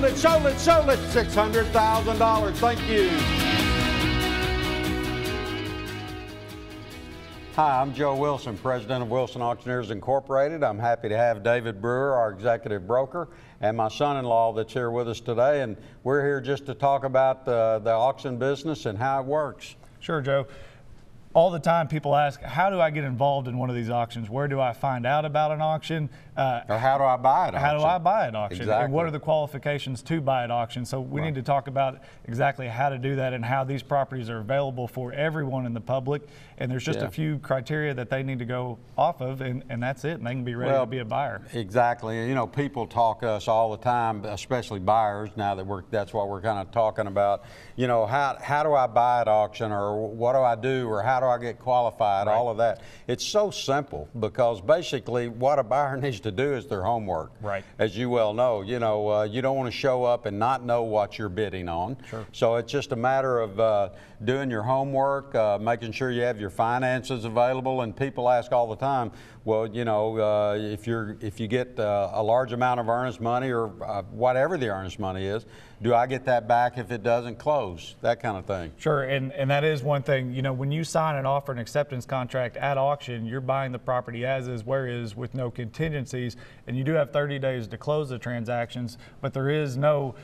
sold it, sold it, sold it. $600,000. Thank you. Hi, I'm Joe Wilson, president of Wilson Auctioneers Incorporated. I'm happy to have David Brewer, our executive broker, and my son-in-law that's here with us today. And we're here just to talk about the auction business and how it works. Sure, Joe. All the time people ask, how do I get involved in one of these auctions? Where do I find out about an auction? Or how do I buy an auction? How do I buy an auction? Exactly. And what are the qualifications to buy an auction? So we need to talk about exactly how to do that and how these properties are available for everyone in the public. And there's just a few criteria that they need to go off of, and that's it. And they can be ready to be a buyer. Exactly. You know, people talk to us all the time, especially buyers, now that that's what we're kind of talking about. You know, how do I buy at auction, or what do I do, or how do I get qualified, all of that. It's so simple, because basically what a buyer needs to do is their homework. Right. As you well know, you don't want to show up and not know what you're bidding on. Sure. So it's just a matter of doing your homework, making sure you have your finances available. And people ask all the time, well, you know, if you get a large amount of earnest money, or whatever the earnest money is, do I get that back if it doesn't close? That kind of thing. Sure, and that is one thing. You know, when you sign an offer and acceptance contract at auction, you're buying the property as is, where is, with no contingencies, and you do have 30 days to close the transactions, but there is no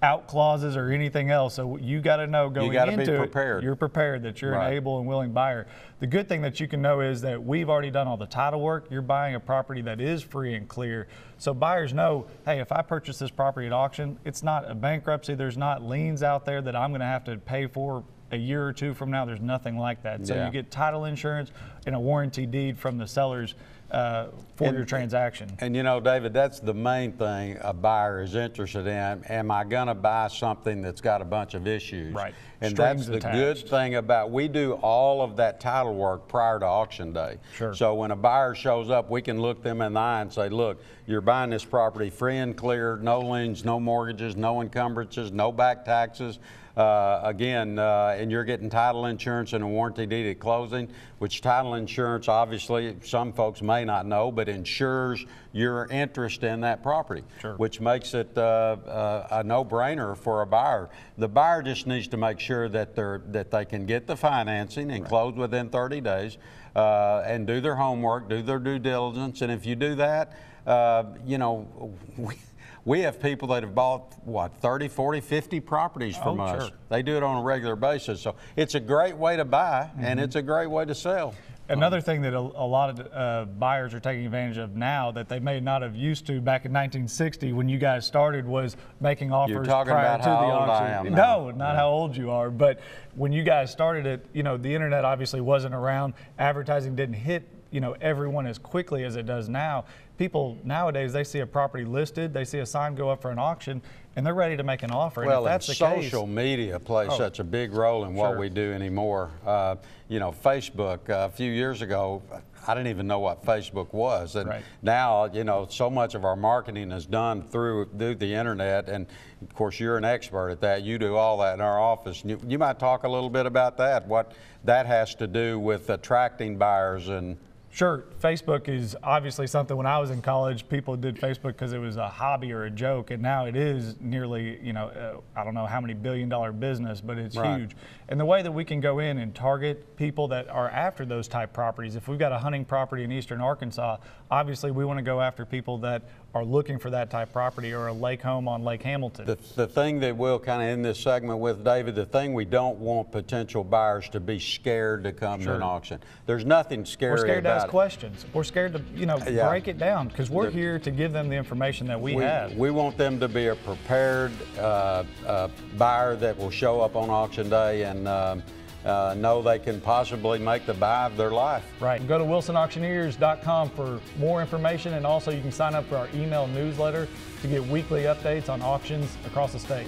out clauses or anything else. So you got to know going into it, you're prepared that you're an able and willing buyer. The good thing that you can know is that we've already done all the title work. You're buying a property that is free and clear. So buyers know, hey, if I purchase this property at auction, it's not a bankruptcy. There's not liens out there that I'm going to have to pay for a year or two from now. There's nothing like that. So you get title insurance and a warranty deed from the sellers for your transaction. And you know, David, that's the main thing a buyer is interested in. Am I going to buy something that's got a bunch of issues? Right. And that's the good thing about, we do all of that title work prior to auction day. Sure. So when a buyer shows up, we can look them in the eye and say, look, you're buying this property free and clear, no liens, no mortgages, no encumbrances, no back taxes. And you're getting title insurance and a warranty deed at closing, which title insurance, obviously, some folks may not know, but insures your interest in that property, which makes it a no-brainer for a buyer. The buyer just needs to make sure that they can get the financing and close within 30 days, and do their homework, do their due diligence, and if you do that, you know, we have people that have bought, what, 30, 40, 50 properties from us. Sure. They do it on a regular basis. So it's a great way to buy, and it's a great way to sell. Another thing that a lot of buyers are taking advantage of now that they may not have used to back in 1960 when you guys started was making offers prior to the auction. No, not how old you are, but when you guys started it, you know, the internet obviously wasn't around. Advertising didn't hit, you know, everyone as quickly as it does now. People nowadays, they see a property listed, they see a sign go up for an auction, and they're ready to make an offer. Well, and if that's the social media plays such a big role in what we do anymore. You know, Facebook, a few years ago, I didn't even know what Facebook was. And now, you know, so much of our marketing is done through the internet. And of course, you're an expert at that. You do all that in our office. You might talk a little bit about that, what that has to do with attracting buyers. And sure, Facebook is obviously something. When I was in college, people did Facebook because it was a hobby or a joke, and now it is nearly, you know, I don't know how many billion-dollar business, but it's huge. And the way that we can go in and target people that are after those type properties, if we've got a hunting property in eastern Arkansas, obviously we want to go after people that are looking for that type property, or a lake home on Lake Hamilton. The thing that we'll kind of end this segment with, David, the thing we don't want potential buyers to be scared to come to an auction. There's nothing scary about it. We're scared to ask questions. We're scared to, you know, break it down, because we're here to give them the information that we have. We want them to be a prepared buyer that will show up on auction day and know they can possibly make the buy of their life. Right. Go to wilsonauctioneers.com for more information, and also you can sign up for our email newsletter to get weekly updates on auctions across the state.